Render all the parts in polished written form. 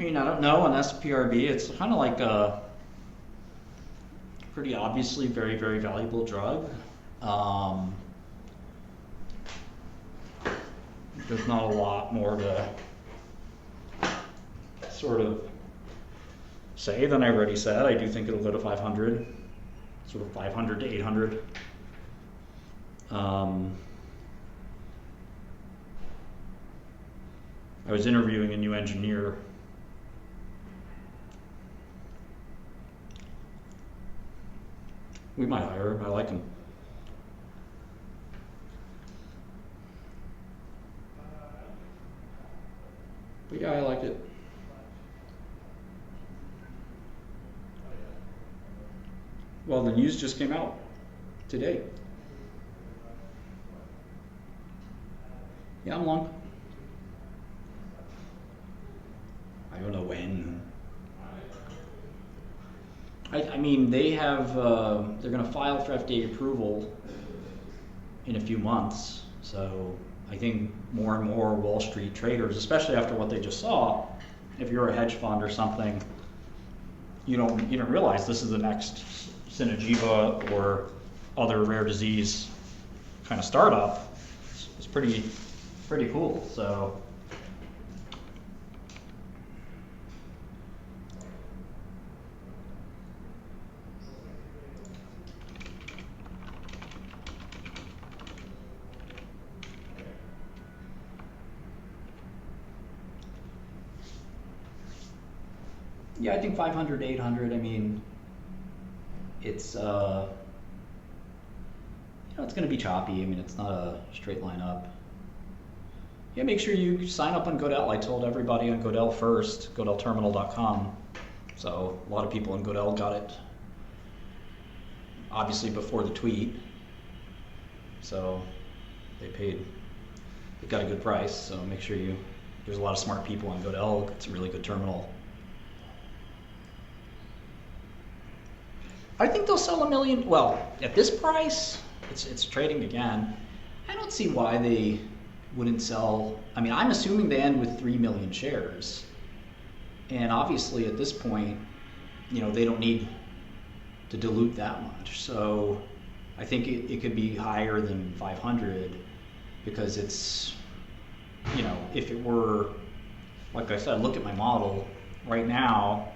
mean, I don't know, an SPRB, it's kind of like a pretty obviously very, very valuable drug. There's not a lot more to sort of say than I already said. I do think it'll go to 500, sort of 500 to 800. I was interviewing a new engineer. We might hire him. I like him. But yeah, I like it. Well, the news just came out today. Yeah, I'm long. I don't know when. I mean, they have, they're going to file for FDA approval in a few months. So I think more and more Wall Street traders, especially after what they just saw, if you're a hedge fund or something, you don't realize this is the next Synergiva or other rare disease kind of startup. It's pretty cool. So yeah, I think 500 to 800. I mean, it's it's going to be choppy. I mean, it's not a straight line up. Yeah, make sure you sign up on Godel. I told everybody on Godel first, godelterminal.com. So a lot of people on Godel got it, obviously before the tweet. So they got a good price. So make sure there's a lot of smart people on Godel. It's a really good terminal. I think they'll sell 1 million. Well, at this price, it's trading again. I don't see why they wouldn't sell. I mean, I'm assuming they end with 3 million shares. And obviously at this point, they don't need to dilute that much. So I think it could be higher than 500 because it's, if it were, like I said, look at my model right now.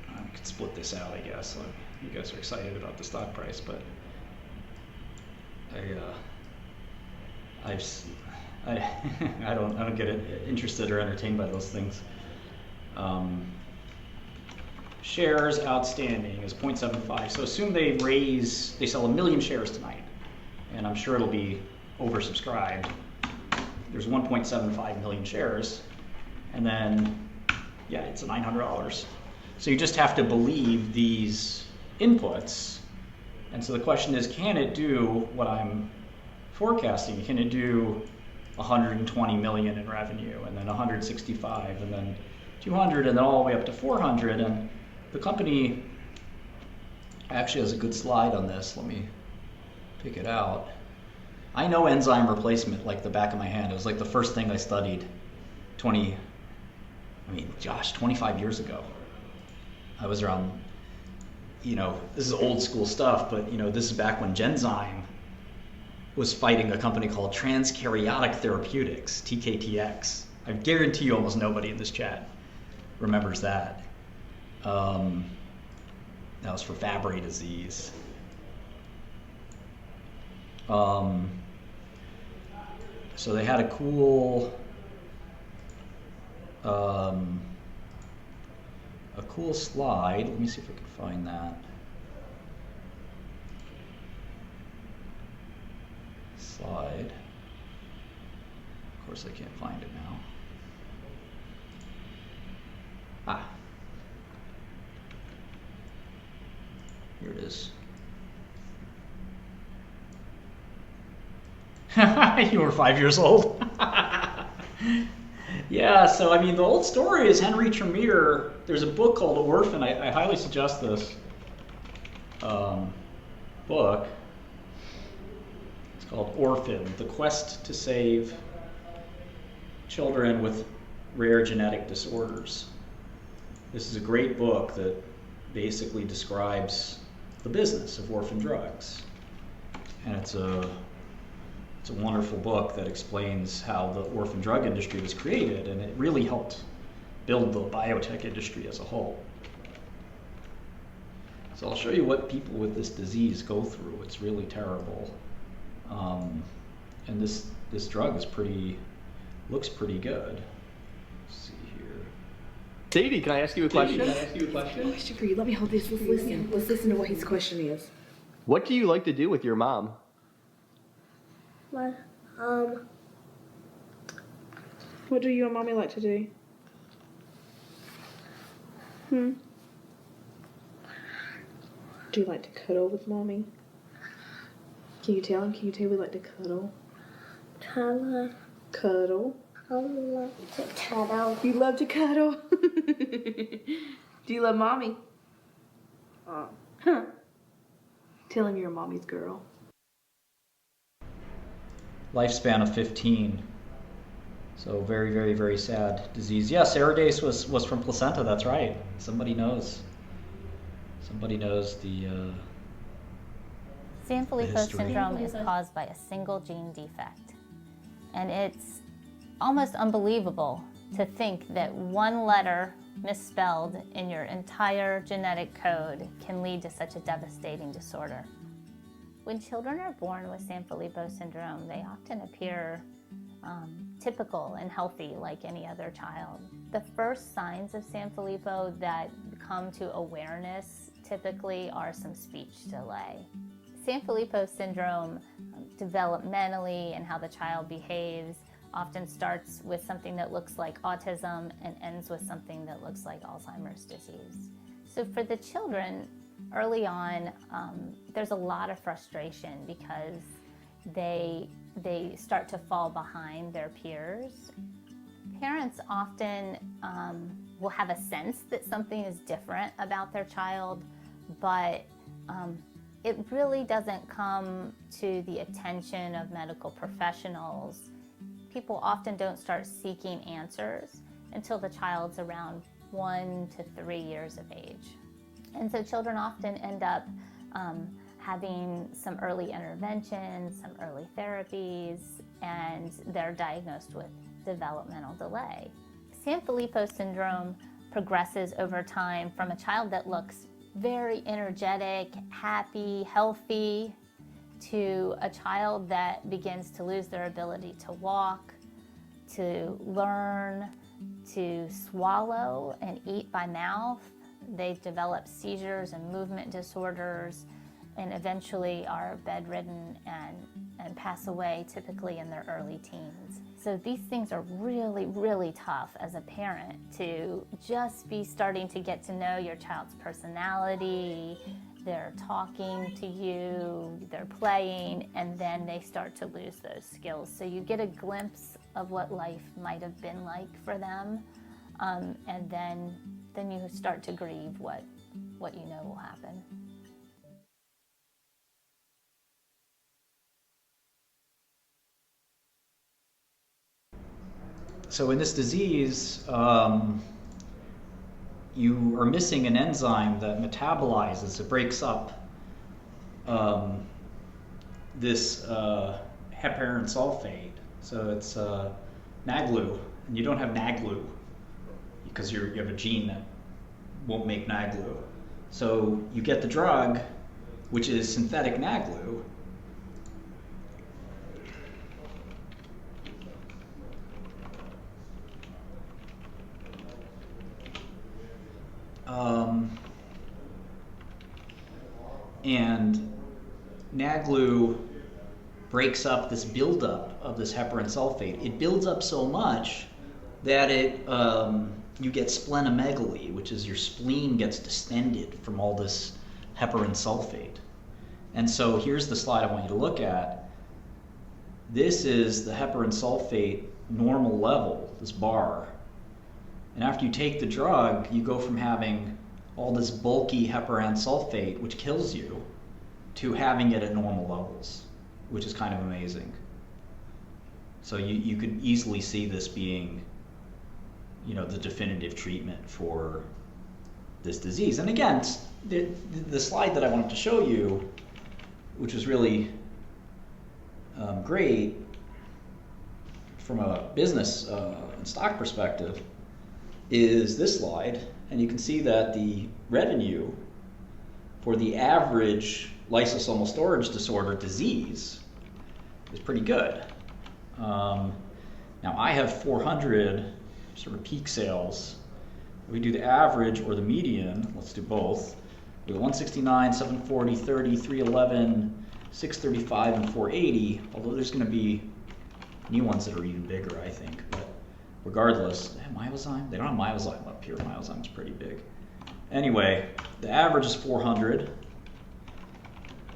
I could split this out, I guess. You guys are excited about the stock price, but I don't get interested or entertained by those things. Shares outstanding is 0.75. So assume they sell 1 million shares tonight, and I'm sure it'll be oversubscribed. There's 1.75 million shares, and then yeah, it's $900. So you just have to believe these inputs. And so the question is, can it do what I'm forecasting? Can it do 120 million in revenue, and then 165, and then 200, and then all the way up to 400? And the company actually has a good slide on this. Let me pick it out. I know enzyme replacement like the back of my hand. It was like the first thing I studied 25 years ago. I was around, this is old school stuff, but this is back when Genzyme was fighting a company called Transkaryotic Therapeutics, TKTX. I guarantee you almost nobody in this chat remembers that. That was for Fabry disease. So they had a cool slide. Let me see if I can find that. Slide. Of course I can't find it now. Here it is. You were 5 years old. Yeah, so I mean, the old story is Henry Tremere. There's a book called Orphan. I highly suggest this book. It's called Orphan: The Quest to Save Children with Rare Genetic Disorders. This is a great book that basically describes the business of orphan drugs. And it's a wonderful book that explains how the orphan drug industry was created, and it really helped build the biotech industry as a whole. So I'll show you what people with this disease go through. It's really terrible. And this drug is looks pretty good. Let's see here. Sadie, can I ask you a question? Question for you. Let me hold this. Let's listen. Let's listen to what his question is. What do you like to do with your mom? What do you and mommy like to do? Do you like to cuddle with mommy? Can you tell him? Can you tell we like to cuddle? Cuddle. I love to cuddle. You love to cuddle? Do you love mommy? Tell him you're mommy's girl. Lifespan of 15. So very, very, very sad disease. Yes, Aridase was from placenta, that's right. Somebody knows. Somebody knows the Sanfilippo syndrome is caused by a single gene defect. And it's almost unbelievable to think that one letter misspelled in your entire genetic code can lead to such a devastating disorder. When children are born with Sanfilippo syndrome, they often appear typical and healthy like any other child. The first signs of Sanfilippo that come to awareness typically are some speech delay. Sanfilippo syndrome developmentally and how the child behaves often starts with something that looks like autism and ends with something that looks like Alzheimer's disease. So for the children, early on, there's a lot of frustration because they start to fall behind their peers. Parents often will have a sense that something is different about their child, but it really doesn't come to the attention of medical professionals. People often don't start seeking answers until the child's around 1 to 3 years of age. And so children often end up having some early interventions, some early therapies, and they're diagnosed with developmental delay. Sanfilippo syndrome progresses over time from a child that looks very energetic, happy, healthy, to a child that begins to lose their ability to walk, to learn, to swallow and eat by mouth. They develop seizures and movement disorders and eventually are bedridden and pass away typically in their early teens. So these things are really, really tough as a parent to just be starting to get to know your child's personality. They're talking to you, they're playing, and then they start to lose those skills. So you get a glimpse of what life might have been like for them, and then you start to grieve what you know will happen. So in this disease, you are missing an enzyme that metabolizes, it breaks up this heparin sulfate. So it's NAGLU, and you don't have NAGLU because you have a gene that won't make NAGLU. So you get the drug, which is synthetic NAGLU. And NAGLU breaks up this buildup of this heparin sulfate. It builds up so much that you get splenomegaly, which is your spleen gets distended from all this heparin sulfate. And so here's the slide I want you to look at. This is the heparin sulfate normal level, this bar. And after you take the drug, you go from having all this bulky heparan sulfate, which kills you, to having it at normal levels, which is kind of amazing. So you could easily see this being the definitive treatment for this disease. And again, the slide that I wanted to show you, which was really great from a business and stock perspective, is this slide. And you can see that the revenue for the average lysosomal storage disorder disease is pretty good. Now I have 400 sort of peak sales. If we do the average or the median, let's do both. We have 169, 740, 30, 311, 635, and 480, although there's going to be new ones that are even bigger, I think. But regardless, they have Myozyme? They don't have Myozyme up here. Myozyme's pretty big. Anyway, the average is 400,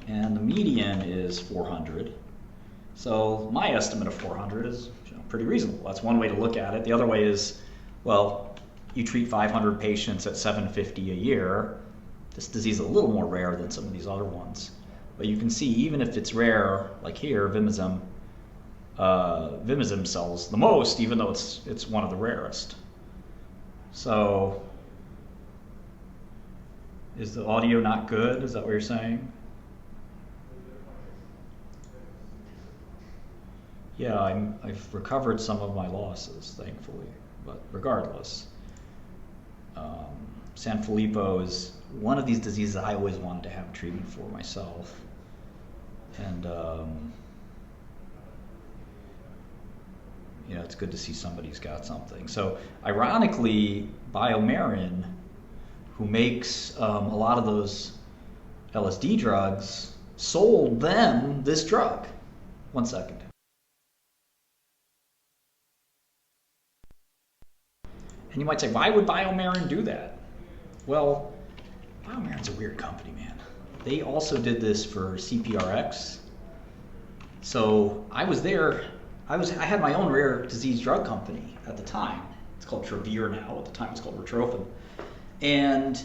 and the median is 400. So my estimate of 400 is pretty reasonable. That's one way to look at it. The other way is, well, you treat 500 patients at $750 a year. This disease is a little more rare than some of these other ones. But you can see, even if it's rare, like here, Vimizim sells the most, even though it's one of the rarest. So, is the audio not good? Is that what you're saying? Yeah, I've recovered some of my losses, thankfully. But regardless, Sanfilippo is one of these diseases I always wanted to have treatment for myself. And it's good to see somebody's got something. So ironically, Biomarin, who makes a lot of those LSD drugs, sold them this drug. 1 second. And you might say, why would Biomarin do that? Well, Biomarin's a weird company, man. They also did this for CPRX. So I was there. I had my own rare disease drug company at the time. It's called Travere now. At the time, it's called Retrophin. And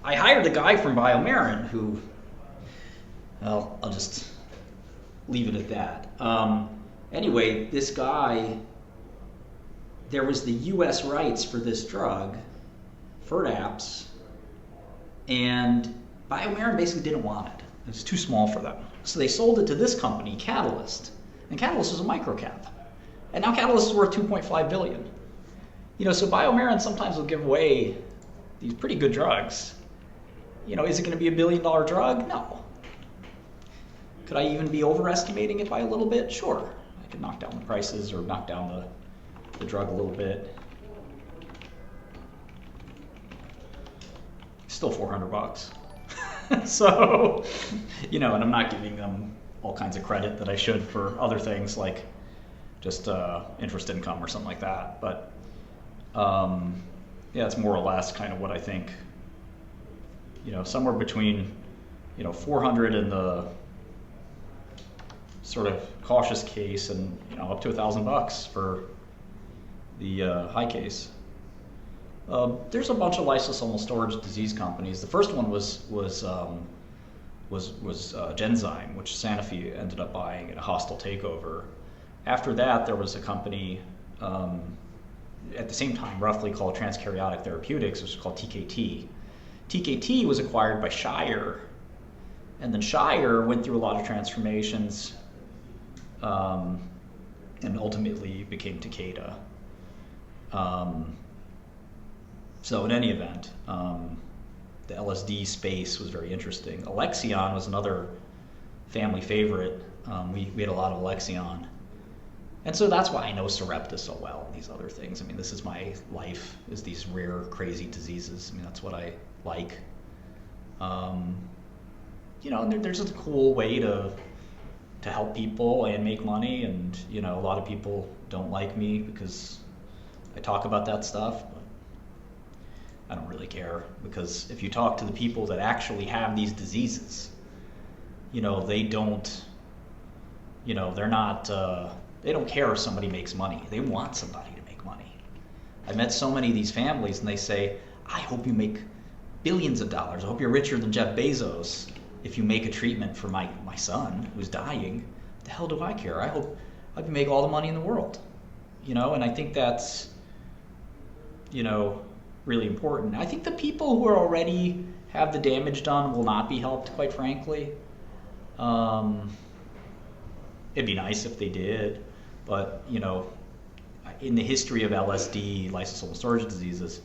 I hired a guy from Biomarin who, well, I'll just leave it at that. Anyway, this guy, there was the US rights for this drug, Firdapse, and Biomarin basically didn't want it. It was too small for them. So they sold it to this company, Catalyst. And Catalyst was a microcap. And now Catalyst is worth $2.5 billion. So Biomarin sometimes will give away these pretty good drugs. Is it going to be a $1 billion drug? No. Could I even be overestimating it by a little bit? Sure. I could knock down the prices or knock down the drug a little bit. Still $400. So, and I'm not giving them all kinds of credit that I should for other things like just interest income or something like that. But it's more or less kind of what I think. Somewhere between 400 in the sort of cautious case and up to $1,000 for the high case. There's a bunch of lysosomal storage disease companies. The first one was Genzyme, which Sanofi ended up buying in a hostile takeover. After that, there was a company at the same time, roughly, called Transkaryotic Therapeutics, which was called TKT. TKT was acquired by Shire, and then Shire went through a lot of transformations and ultimately became Takeda. So in any event, the LSD space was very interesting. Alexion was another family favorite. We had a lot of Alexion. And so that's why I know Sarepta so well and these other things. I mean, this is my life, is these rare, crazy diseases. I mean, that's what I like. And there's a cool way to help people and make money. And, a lot of people don't like me because I talk about that stuff. But I don't really care, because if you talk to the people that actually have these diseases, they don't, they're not, they don't care if somebody makes money. They want somebody to make money. I met so many of these families and they say, I hope you make billions of dollars. I hope you're richer than Jeff Bezos if you make a treatment for my son who's dying. The hell do I care? I hope you make all the money in the world. And I think that's really important. I think the people who are already have the damage done will not be helped, quite frankly. It'd be nice if they did, but in the history of LSD, lysosomal storage diseases,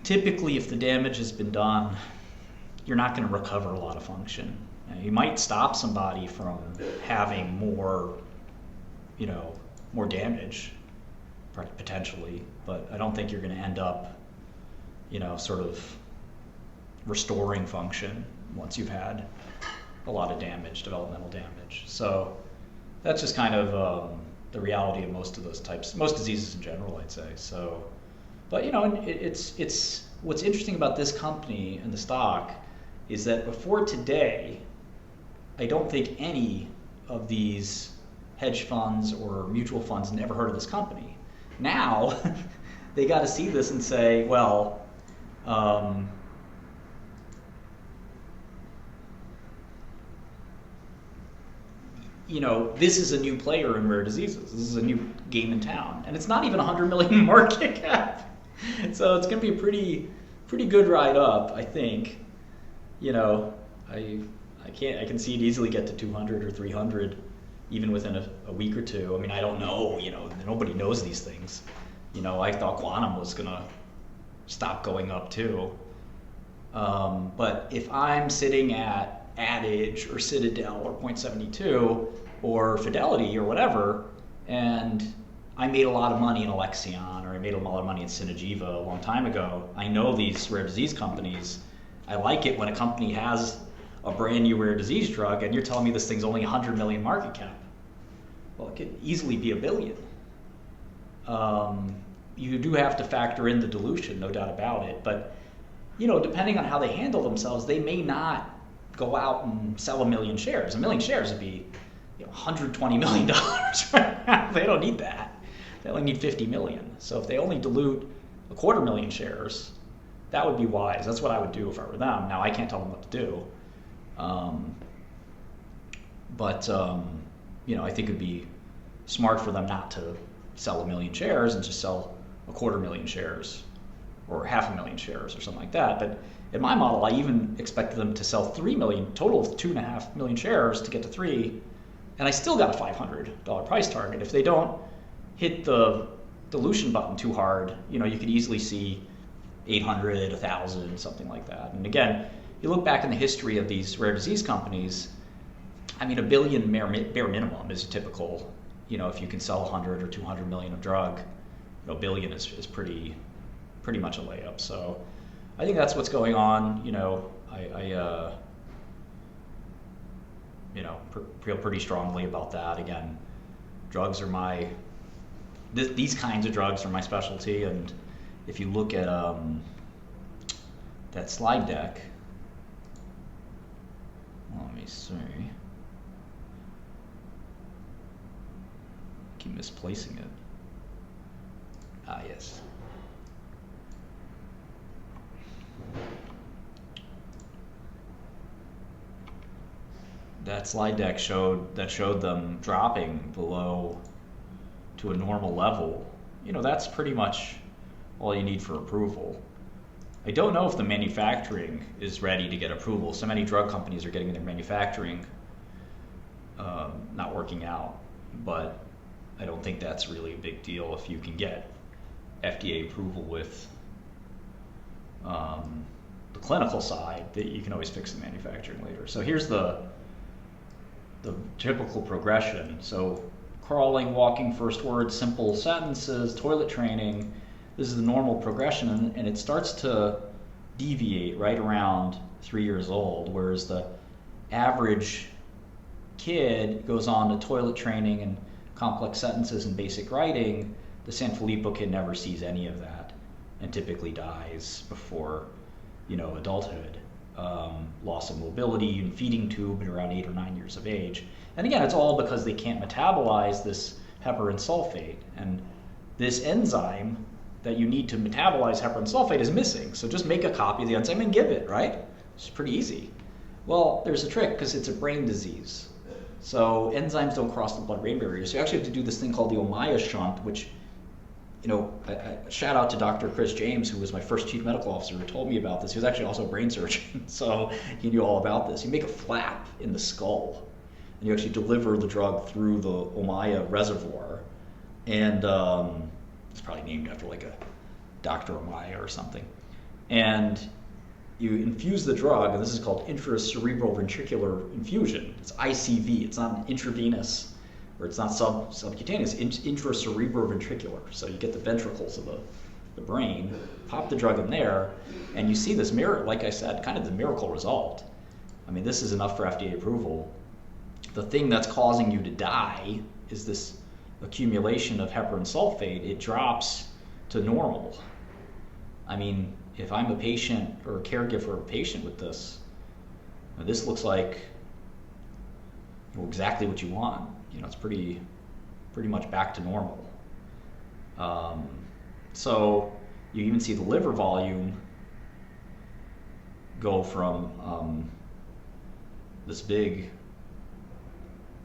typically if the damage has been done, you're not going to recover a lot of function. You might stop somebody from having more damage, potentially, but I don't think you're going to end up, sort of restoring function once you've had a lot of damage, developmental damage. So that's just kind of the reality of most of those types, most diseases in general, I'd say. So, but it's what's interesting about this company and the stock is that before today, I don't think any of these hedge funds or mutual funds never heard of this company. Now, they got to see this and say, well, this is a new player in rare diseases. This is a new game in town, and it's not even 100 million market cap. So it's going to be a pretty good ride up, I think. I can see it easily get to 200 or 300 even within a week or two. I mean, I don't know, nobody knows these things. I thought quantum was going to stop going up too. But if I'm sitting at Adage or Citadel or 0.72 or Fidelity or whatever, and I made a lot of money in Alexion or I made a lot of money in Synergiva a long time ago, I know these rare disease companies. I like it when a company has a brand new rare disease drug and you're telling me this thing's only 100 million market cap. Well, it could easily be $1 billion. You do have to factor in the dilution, no doubt about it, but depending on how they handle themselves, they may not go out and sell 1 million shares. 1 million shares would be $120 million right now. They don't need that. They only need 50 million. So if they only dilute 250,000 shares, that would be wise. That's what I would do if I were them. Now, I can't tell them what to do. I think it would be smart for them not to sell 1 million shares and just sell 250,000 shares or 500,000 shares or something like that. But in my model, I even expected them to sell 3 million, total of 2.5 million shares to get to 3, and I still got a $500 price target. If they don't hit the dilution button too hard, you could easily see 800, 1,000, something like that. And again, you look back in the history of these rare disease companies, I mean, $1 billion bare minimum is a typical, if you can sell 100 or 200 million of drug, $1 billion is pretty much a layup. So I think that's what's going on. I feel pretty strongly about that. Again, drugs are these kinds of drugs are my specialty. And if you look at that slide deck, let me see. Keep misplacing it. Ah, yes. That slide deck showed them dropping below to a normal level. That's pretty much all you need for approval. I don't know if the manufacturing is ready to get approval. So many drug companies are getting their manufacturing not working out, but I don't think that's really a big deal if you can get FDA approval with the clinical side. That you can always fix the manufacturing later. So here's the typical progression. So crawling, walking, first words, simple sentences, toilet training. This is the normal progression, and it starts to deviate right around 3 years old, whereas the average kid goes on to toilet training and complex sentences and basic writing. The Sanfilippo kid never sees any of that and typically dies before adulthood. Loss of mobility and feeding tube at around 8 or 9 years of age. And again, it's all because they can't metabolize this heparin sulfate. And this enzyme that you need to metabolize heparin sulfate is missing. So just make a copy of the enzyme and give it, right? It's pretty easy. Well, there's a trick because it's a brain disease. So enzymes don't cross the blood-brain barrier. So you actually have to do this thing called the Omiya shunt, which shout out to Dr. Chris James, who was my first chief medical officer, who told me about this. He was actually also a brain surgeon, so he knew all about this. You make a flap in the skull, and you actually deliver the drug through the Ommaya reservoir, and it's probably named after like a Dr. Ommaya or something. And you infuse the drug, and this is called intracerebral ventricular infusion. It's ICV. It's not intravenous, or it's not subcutaneous. Intracerebral ventricular. So you get the ventricles of the brain, pop the drug in there, and you see this like I said, kind of the miracle result. I mean, this is enough for FDA approval. The thing that's causing you to die is this accumulation of heparan sulfate. It drops to normal. I mean, if I'm a patient or a caregiver of a patient with this, this looks like exactly what you want. It's pretty much back to normal. So you even see the liver volume go from this big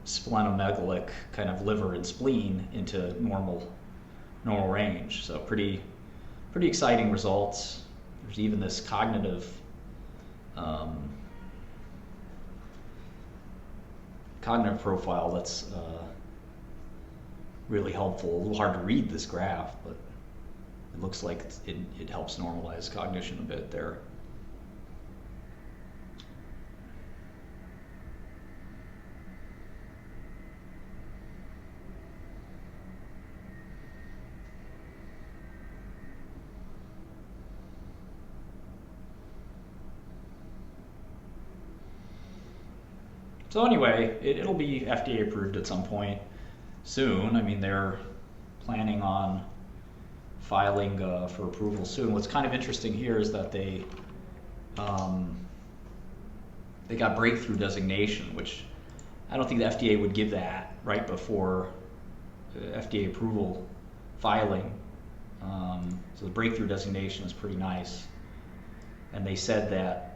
splenomegalich kind of liver and spleen into normal range. So pretty exciting results. There's even this cognitive profile that's really helpful. A little hard to read this graph, but it looks like it helps normalize cognition a bit there. So anyway, it'll be FDA approved at some point soon. I mean, they're planning on filing for approval soon. What's kind of interesting here is that they got breakthrough designation, which I don't think the FDA would give that right before FDA approval filing. So the breakthrough designation is pretty nice. And they said that,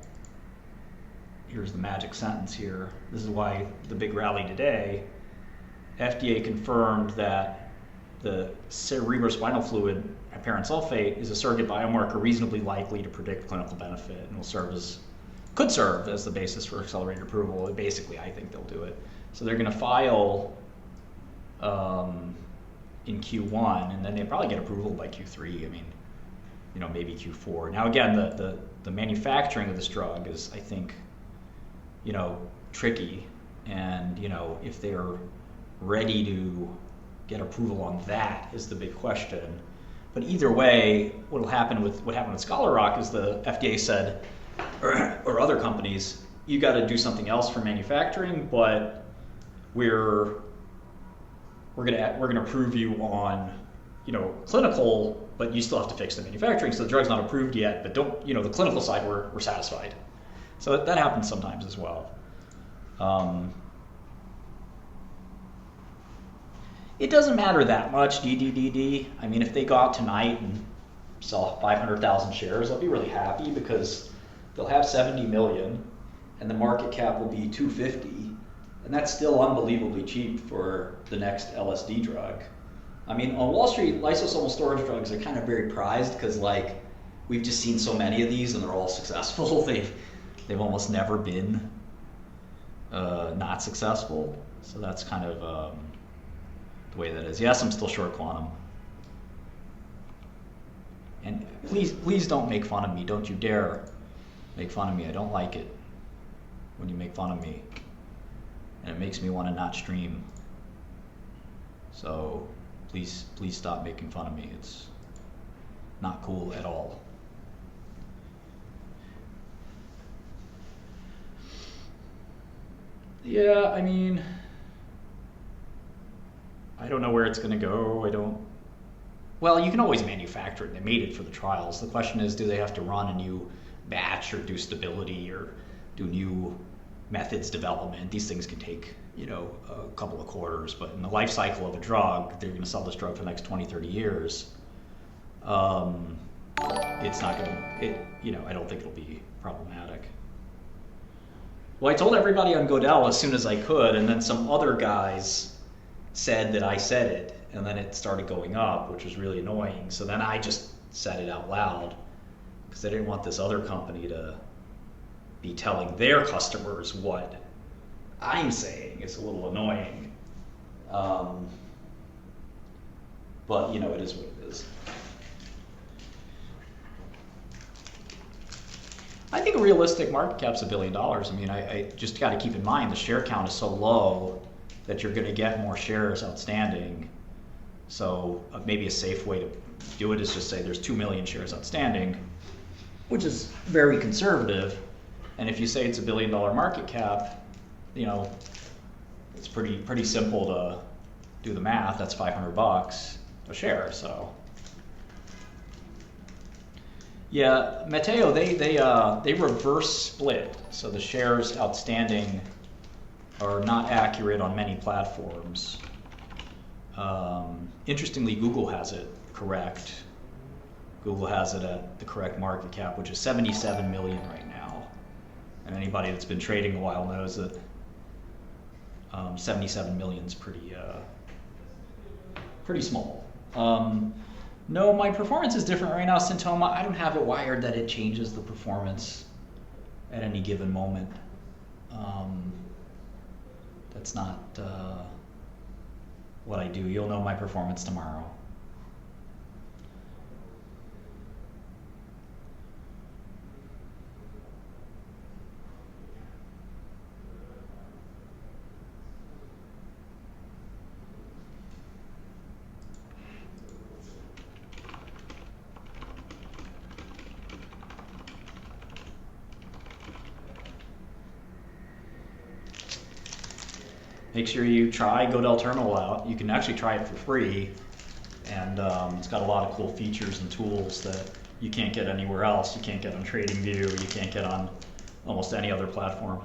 here's the magic sentence here. This is why the big rally today. FDA confirmed that the cerebrospinal fluid heparan sulfate is a surrogate biomarker reasonably likely to predict clinical benefit and could serve as the basis for accelerated approval. Basically, I think they'll do it. So they're going to file in Q1, and then they probably get approval by Q3. I mean, maybe Q4. Now again, the manufacturing of this drug is, I think, tricky, and if they're ready to get approval on that is the big question. But either way, what happened with Scholar Rock is the FDA said, or other companies, you got to do something else for manufacturing, but we're gonna approve you on clinical, but you still have to fix the manufacturing. So the drug's not approved yet, but the clinical side we're satisfied. So that happens sometimes as well. It doesn't matter that much, DDDD. I mean, if they go out tonight and sell 500,000 shares, I'll be really happy, because they'll have 70 million and the market cap will be 250, and that's still unbelievably cheap for the next LSD drug. I mean, on Wall Street, lysosomal storage drugs are kind of very prized because, like, we've just seen so many of these and they're all successful. They've almost never been not successful. So that's kind of the way that is. Yes, I'm still short quantum. And please don't make fun of me. Don't you dare make fun of me. I don't like it when you make fun of me. And it makes me want to not stream. So please stop making fun of me. It's not cool at all. Yeah, I mean, I don't know where it's going to go. Well, you can always manufacture it. They made it for the trials. The question is, do they have to run a new batch or do stability or do new methods development? These things can take, a couple of quarters, but in the life cycle of a drug, they're going to sell this drug for the next 20, 30 years. It's not going to, I don't think it'll be problematic. Well, I told everybody on Godel as soon as I could, and then some other guys said that I said it, and then it started going up, which was really annoying. So then I just said it out loud because I didn't want this other company to be telling their customers what I'm saying. It's a little annoying. But you know, it is what it is. I think a realistic market cap's $1 billion. I mean, I just got to keep in mind the share count is so low that you're going to get more shares outstanding. So maybe a safe way to do it is just say there's 2 million shares outstanding, which is very conservative. And if you say it's $1 billion market cap, you know, it's pretty simple to do the math. That's $500 a share. So yeah, Matteo, they reverse split, so the shares outstanding are not accurate on many platforms. Interestingly, Google has it correct. Google has it at the correct market cap, which is 77 million right now. And anybody that's been trading a while knows that 77 million is pretty small. No, my performance is different right now, Syntoma. I don't have it wired that it changes the performance at any given moment. That's not what I do. You'll know my performance tomorrow. Make sure you try Godel Terminal out. You can actually try it for free, and it's got a lot of cool features and tools that you can't get anywhere else. You can't get on TradingView. You can't get on almost any other platform.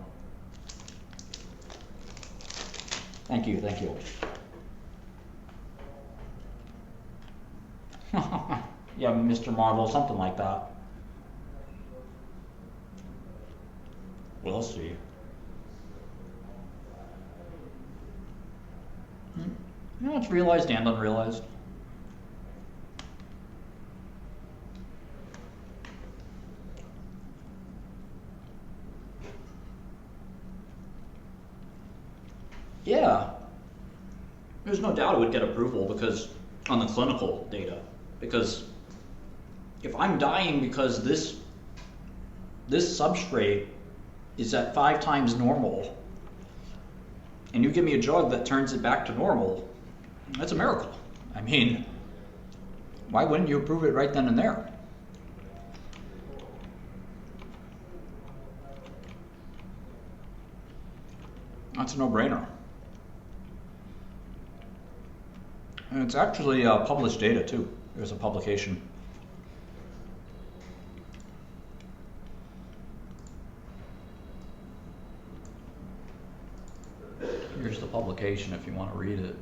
Thank you, thank you. Yeah, Mr. Marvel, something like that. We'll see. You know, it's realized and unrealized. Yeah. There's no doubt it would get approval because on the clinical data. Because if I'm dying because this substrate is at 5 times normal, and you give me a drug that turns it back to normal, that's a miracle. I mean, why wouldn't you approve it right then and there? That's a no-brainer. And it's actually published data too. There's a publication. Here's the publication if you want to read it.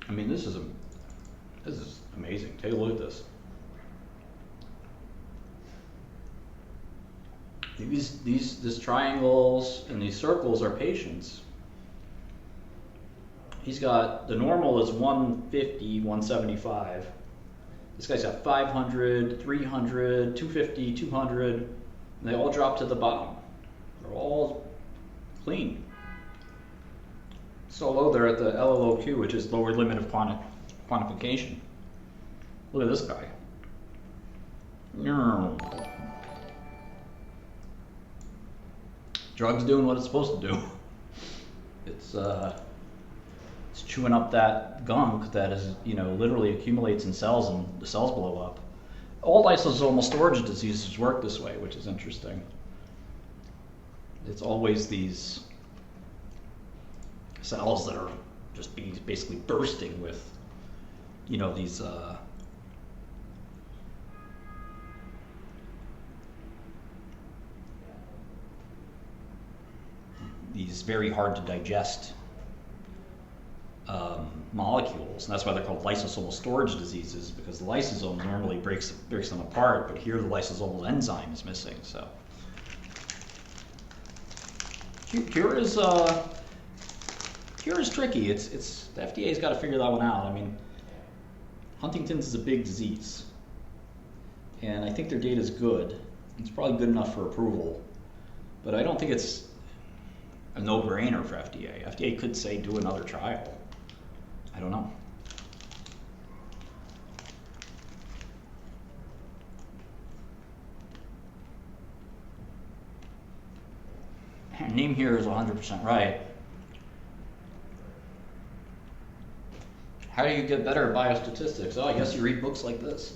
I mean, this is amazing. Take a look at this. These triangles and these circles are patients. He's got, the normal is 150, 175. This guy's got 500, 300, 250, 200, and they all drop to the bottom. They're all clean. So low there at the LLOQ, which is lower limit of quantification. Look at this guy. Drug's doing what it's supposed to do. It's chewing up that gunk that is, you know, literally accumulates in cells and the cells blow up. All lysosomal storage diseases work this way, which is interesting. It's always these cells that are just basically bursting with, you know, these very hard to digest molecules, and that's why they're called lysosomal storage diseases, because the lysosome normally breaks them apart, but here the lysosomal enzyme is missing. So cure is tricky. It's the FDA's got to figure that one out. I mean, Huntington's is a big disease, and I think their data is good. It's probably good enough for approval, but I don't think it's a no-brainer for FDA. FDA could say do another trial. I don't know. Her name here is 100% right. How do you get better at biostatistics? Oh, I guess you read books like this.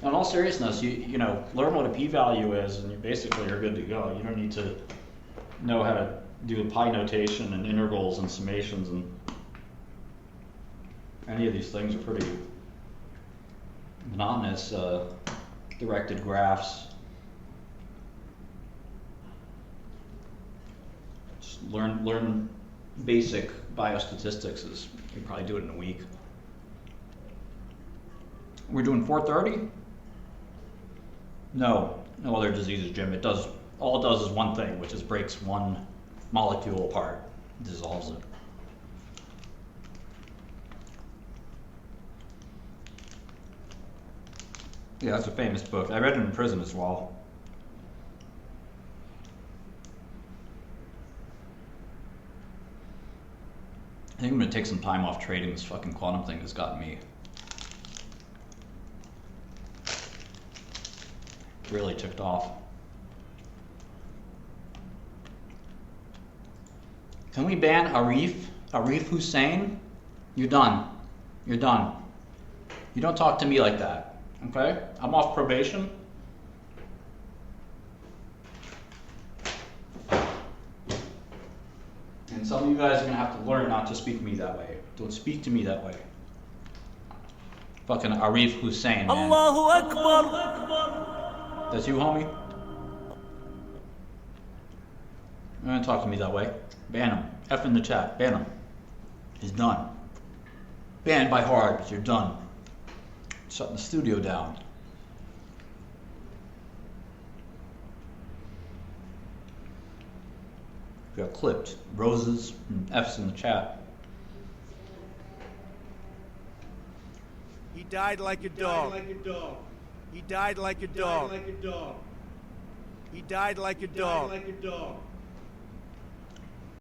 In all seriousness, you know, learn what a p-value is, and you basically are good to go. You don't need to know how to do a pi notation and integrals and summations, and any of these things are pretty monotonous. Directed graphs. Just learn basic biostatistics. You can probably do it in a week. We're doing 4:30? No other diseases, Jim. All it does is one thing, which is breaks one molecule apart, dissolves it. Yeah, that's a famous book. I read it in prison as well. I think I'm gonna take some time off trading. This fucking quantum thing has gotten me really ticked off. Can we ban Arif Hussein? You're done. You're done. You don't talk to me like that, okay? I'm off probation. And some of you guys are gonna have to learn not to speak to me that way. Don't speak to me that way. Fucking Arif Hussein, man. Allahu Akbar. That's you, homie? You're gonna talk to me that way. Ban him. F in the chat. Ban him. He's done. Banned by hard, but you're done. Shutting the studio down. Got clipped. Roses and F's in the chat. He died like a dog. He died like a dog. He died like a dog.